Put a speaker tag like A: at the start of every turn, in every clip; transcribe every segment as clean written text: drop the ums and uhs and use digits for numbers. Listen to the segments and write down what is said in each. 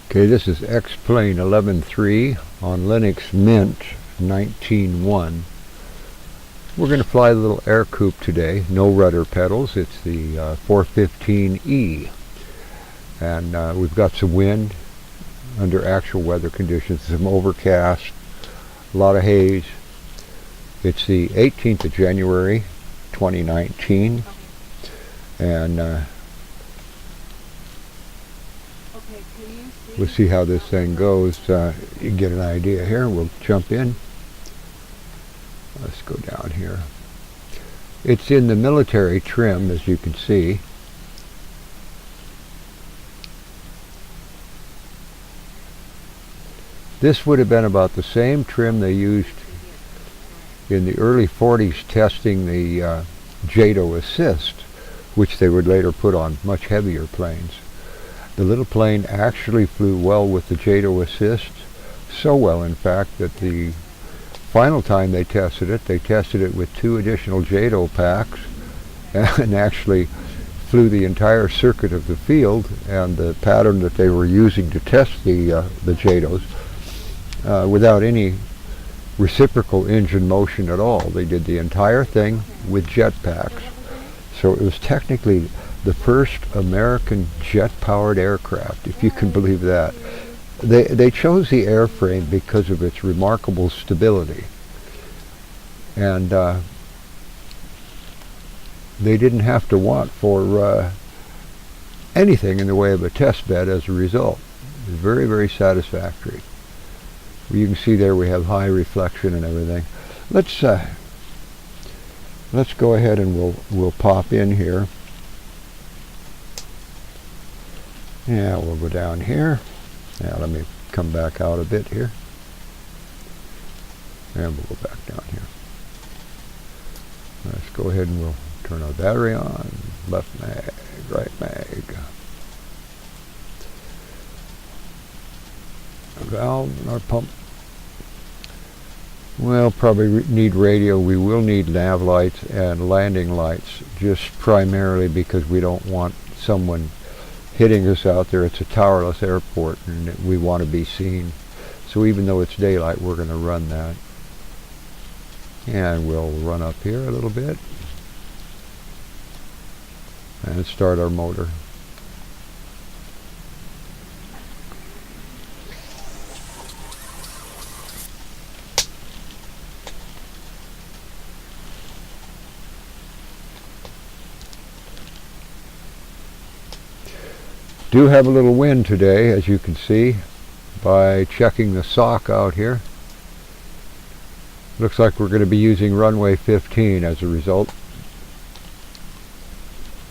A: Okay, this is X-Plane 11.3 on Linux Mint 19.1. We're going to fly the little Ercoupe today. No rudder pedals. It's the 415E. And we've got some wind under actual weather conditions, some overcast, a lot of haze. It's the 18th of January 2019. And we'll see how this thing goes. You can get an idea here. We'll jump in. Let's go down here. It's in the military trim, as you can see. This would have been about the same trim they used in the early 40s testing the JATO Assist, which they would later put on much heavier planes. The little plane actually flew well with the JATO Assist, so well in fact that the final time they tested it with 2 additional JATO packs and actually flew the entire circuit of the field and the pattern that they were using to test the JATOs without any reciprocal engine motion at all. They did the entire thing with jet packs. So it was technically the first American jet-powered aircraft, if you can believe that. They chose the airframe because of its remarkable stability. And they didn't have to want for anything in the way of a test bed as a result. It was very, very satisfactory. You can see there we have high reflection and everything. Let's go ahead and we'll pop in here. Yeah, we'll go down here. Now let me come back out a bit here. And we'll go back down here. Let's go ahead and we'll turn our battery on. Left mag, right mag. Our valve and our pump. We'll probably need radio. We will need nav lights and landing lights, just primarily because we don't want someone hitting us out there. It's a towerless airport and we want to be seen. So even though it's daylight, we're going to run that. And we'll run up here a little bit and start our motor. Do have a little wind today, as you can see by checking the sock out here. Looks like we're going to be using runway 15 as a result.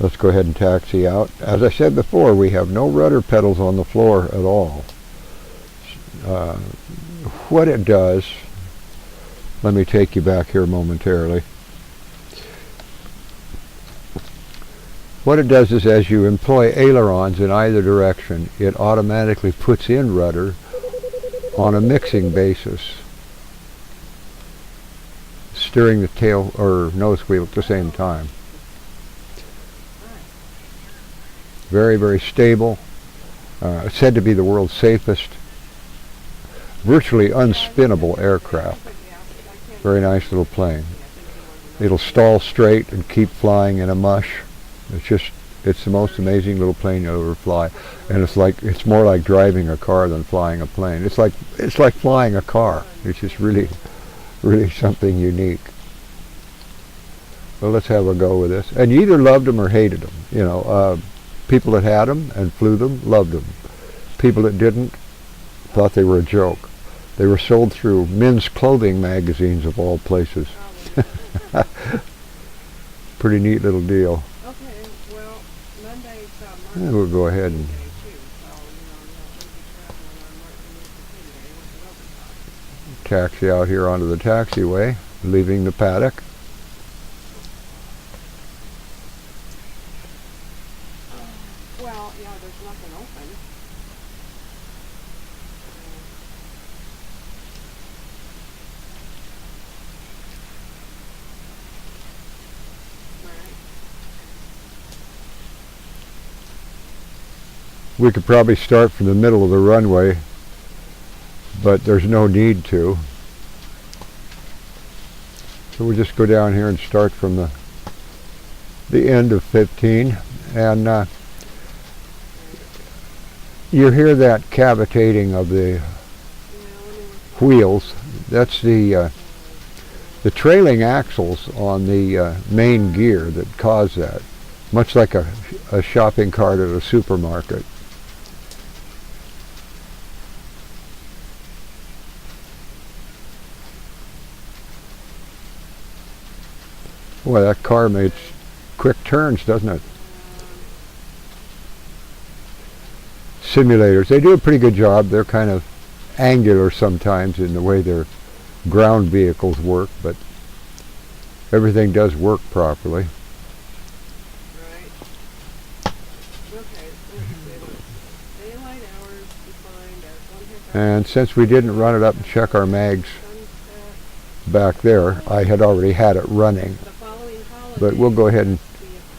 A: Let's go ahead and taxi out. As I said before, we have no rudder pedals on the floor at all. What it does, let me take you back here momentarily. What it does is as you employ ailerons in either direction, it automatically puts in rudder on a mixing basis, steering the tail or nose wheel at the same time. Very, very stable. Said to be the world's safest, virtually unspinnable aircraft. Very nice little plane. It'll stall straight and keep flying in a mush. It's the most amazing little plane you'll ever fly, and it's more like driving a car than flying a plane. It's like flying a car. It's just really, really something unique. Well, let's have a go with this. And you either loved them or hated them. You know, people that had them and flew them loved them. People that didn't thought they were a joke. They were sold through men's clothing magazines of all places. Pretty neat little deal. And we'll go ahead and taxi out here onto the taxiway, leaving the paddock.
B: Well, yeah, there's nothing open. Right.
A: We could probably start from the middle of the runway, but there's no need to. So we'll just go down here and start from the end of 15, and you hear that cavitating of the wheels. That's the trailing axles on the main gear that cause that, much like a shopping cart at a supermarket. Boy, that car makes quick turns, doesn't it? Simulators, they do a pretty good job. They're kind of angular sometimes in the way their ground vehicles work, but everything does work properly.
B: Right. Okay, daylight hours defined as 1
A: And since we didn't run it up and check our mags
B: sunset.
A: back there, I had already had it running.
B: The following holidays
A: But we'll go ahead and
B: be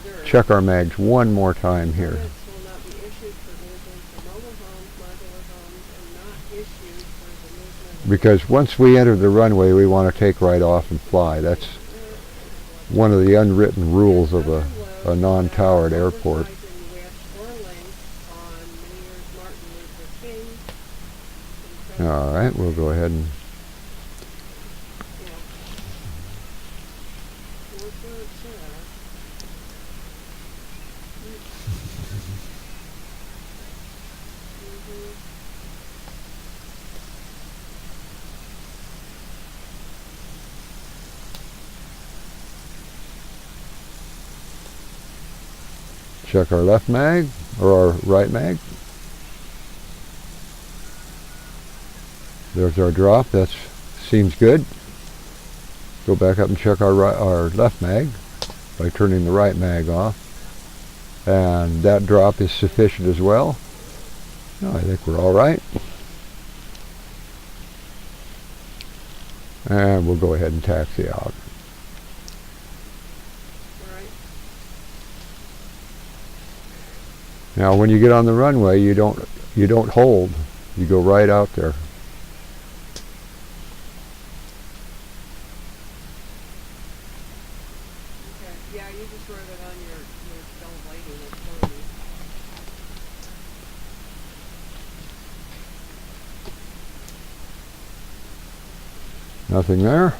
B: observed.
A: check our mags one more time here.
B: Permits will not be issued for movement to mobile homes, modular homes, and not issued for the movement of
A: Because once we enter the runway, we want to take right off and fly. That's one of the unwritten rules of a non-towered airport. All right, we'll go ahead and check our left mag or our right mag. There's our drop. That seems good. Go back up and check our left mag by turning the right mag off, and that drop is sufficient as well. No, I think we're all right. And we'll go ahead and taxi out. Now, when you get on the runway, you don't hold. You go right out there.
B: Okay. Yeah, you just wrote it on your bill of lading. It's telling you.
A: Nothing there.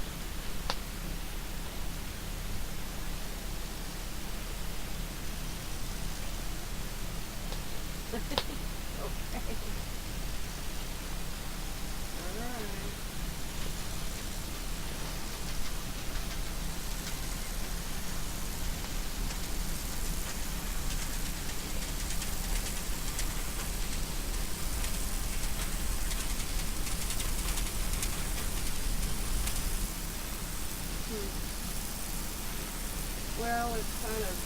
B: Well, it's kind of,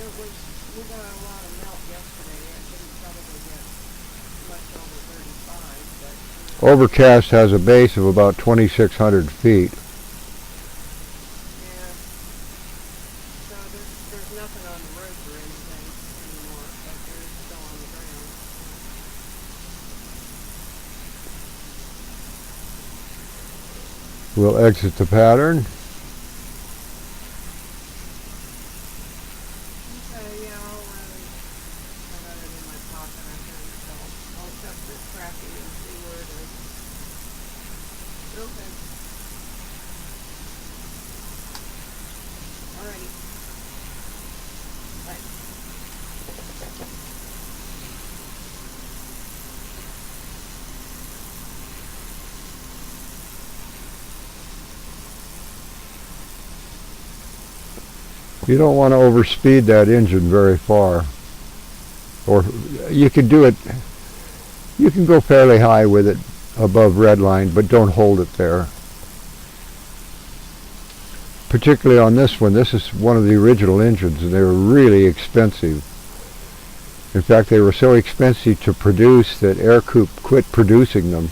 B: we got a lot of melt yesterday. It didn't probably get much over 35, but...
A: Overcast has a base of about 2,600 feet.
B: Yeah. So there's nothing on the roof or anything anymore, but there is still on the ground.
A: We'll exit the pattern. You don't want to overspeed that engine very far. Or you can do it, you can go fairly high with it above red line, but don't hold it there. Particularly on this one. This is one of the original engines, and they were really expensive. In fact, they were so expensive to produce that Ercoupe quit producing them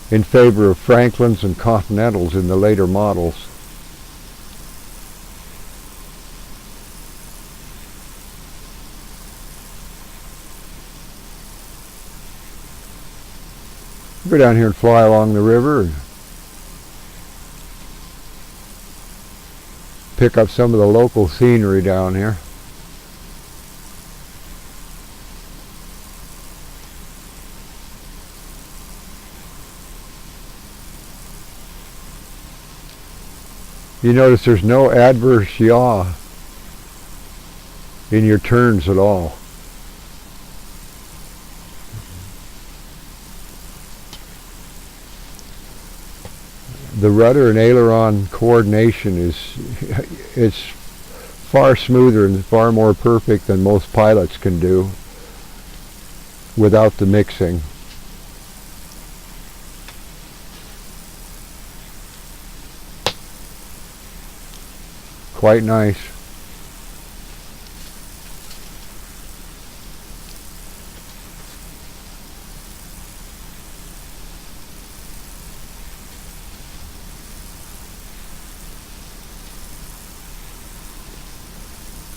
A: in favor of Franklins and Continentals in the later models. Go down here and fly along the river and pick up some of the local scenery down here. You notice there's no adverse yaw in your turns at all. The rudder and aileron coordination it's far smoother and far more perfect than most pilots can do without the mixing. Quite nice.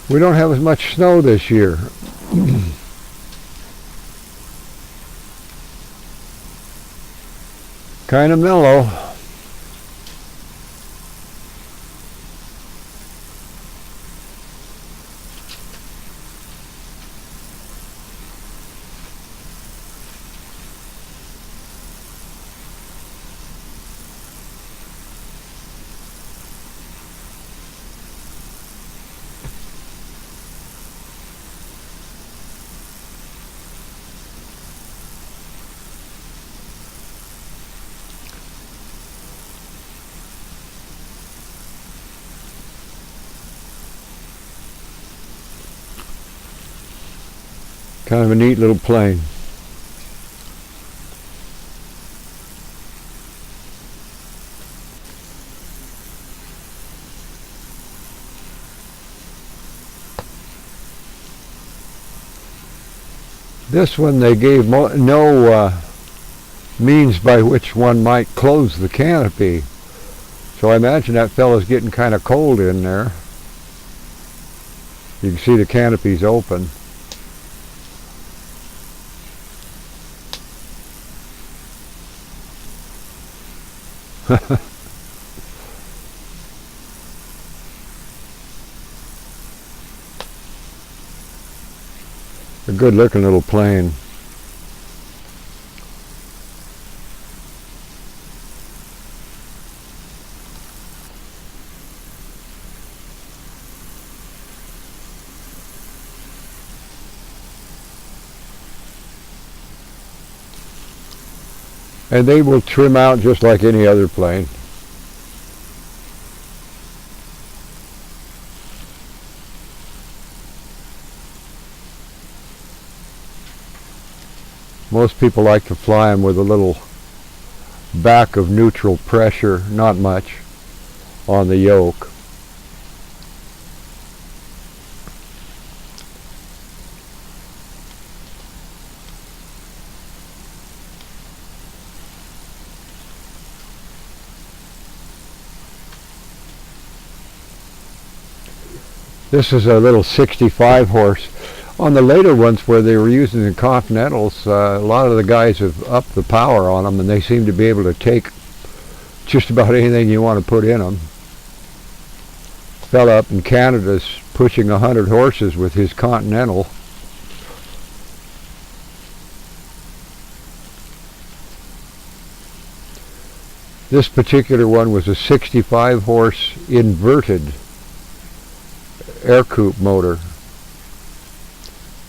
A: We don't have as much snow this year. Kind of mellow. Kind of a neat little plane. This one they gave no means by which one might close the canopy. So I imagine that fellow's getting kind of cold in there. You can see the canopy's open. A good looking little plane. And they will trim out just like any other plane. Most people like to fly them with a little back of neutral pressure, not much, on the yoke. This is a little 65 horse. On the later ones where they were using the Continentals, a lot of the guys have upped the power on them and they seem to be able to take just about anything you want to put in them. Fella up in Canada's pushing 100 horses with his Continental. This particular one was a 65 horse inverted Ercoupe motor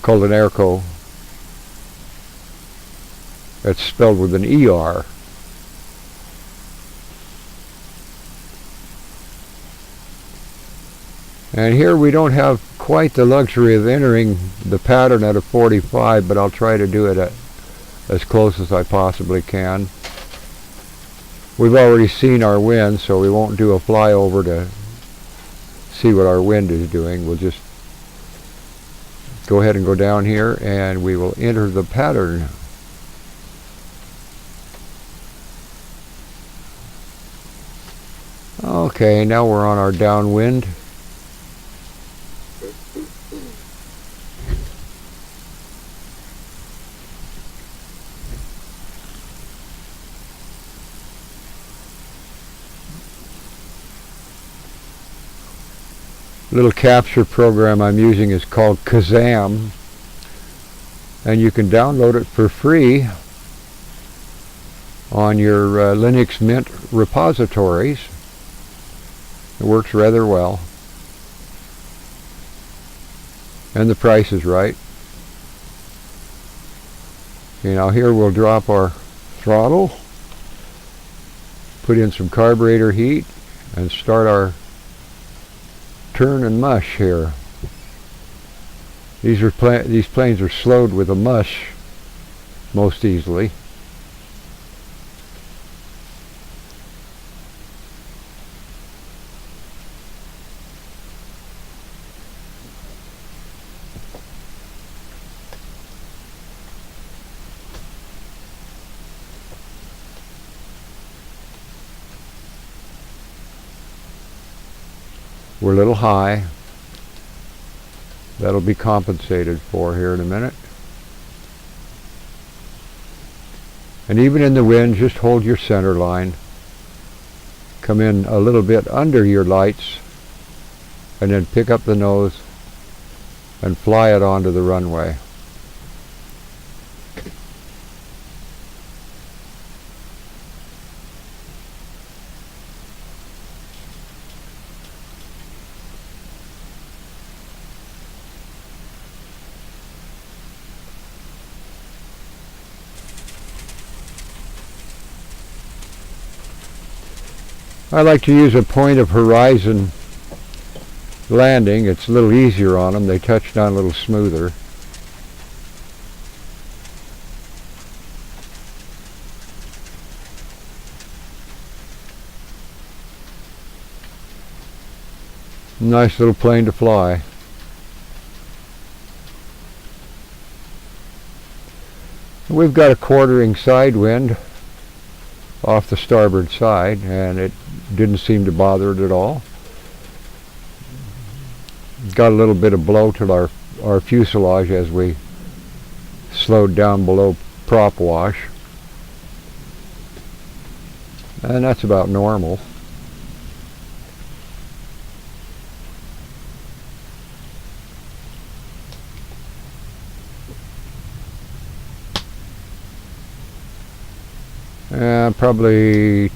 A: called an Ercoupe. It's spelled with an ER. And here we don't have quite the luxury of entering the pattern at a 45, but I'll try to do it at as close as I possibly can. We've already seen our wind, so we won't do a flyover to see what our wind is doing. We'll just go ahead and go down here and we will enter the pattern. Okay, now we're on our downwind. little capture program I'm using is called Kazam, and you can download it for free on your Linux Mint repositories. It works rather well, and the price is right. Okay, now here we'll drop our throttle, put in some carburetor heat, and start our turn and mush here. These planes are slowed with a mush most easily. We're a little high. That'll be compensated for here in a minute. And even in the wind, just hold your center line. Come in a little bit under your lights, and then pick up the nose and fly it onto the runway. I like to use a point of horizon landing. It's a little easier on them. They touch down a little smoother. Nice little plane to fly. We've got a quartering side wind off the starboard side, and it didn't seem to bother it at all. Got a little bit of blow to our fuselage as we slowed down below prop wash, and that's about normal. Probably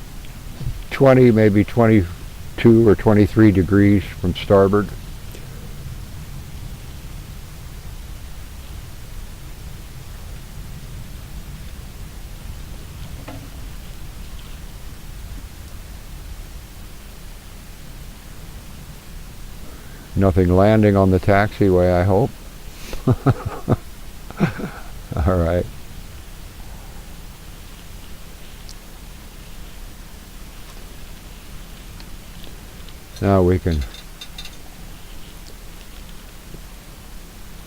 A: 20, maybe 22 or 23 degrees from starboard. Nothing landing on the taxiway, I hope. All right. Now we can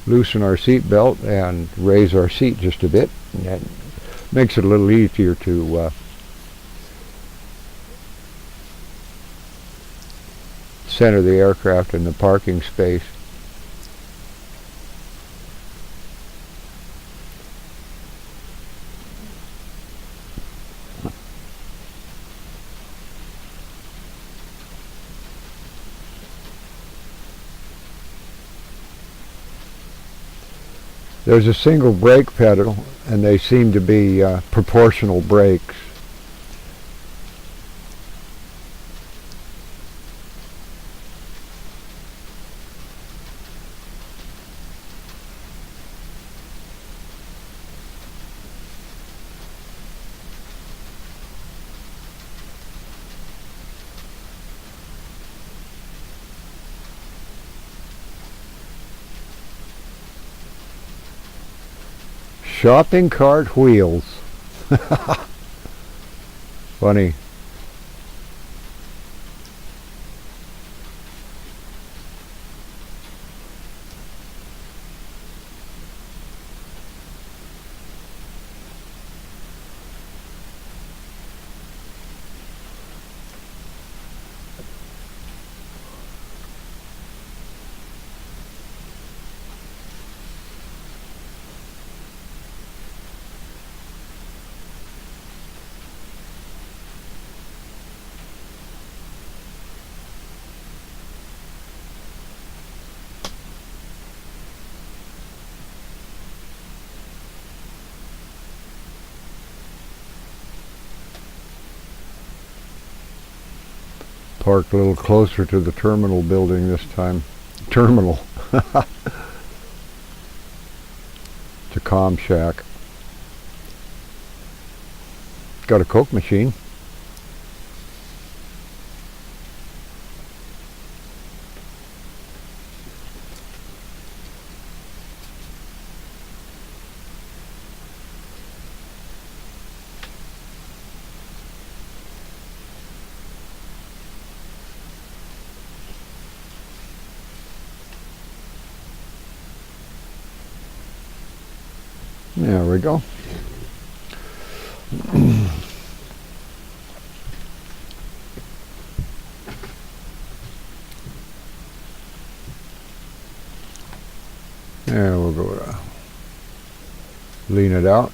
A: loosen our seat belt and raise our seat just a bit. And that makes it a little easier to center the aircraft in the parking space. There's a single brake pedal, and they seem to be proportional brakes. Shopping cart wheels. Funny. Parked a little closer to the terminal building this time. Terminal. To Com Shack. Got a Coke machine. There we go. There we'll go to lean it out.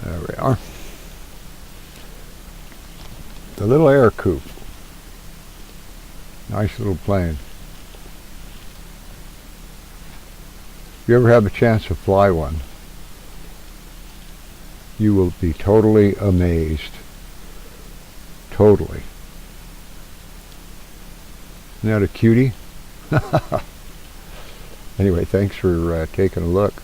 A: There we are. The little Ercoupe. Nice little plane. If you ever have a chance to fly one, you will be totally amazed. Totally. Isn't that a cutie? Anyway, thanks for taking a look.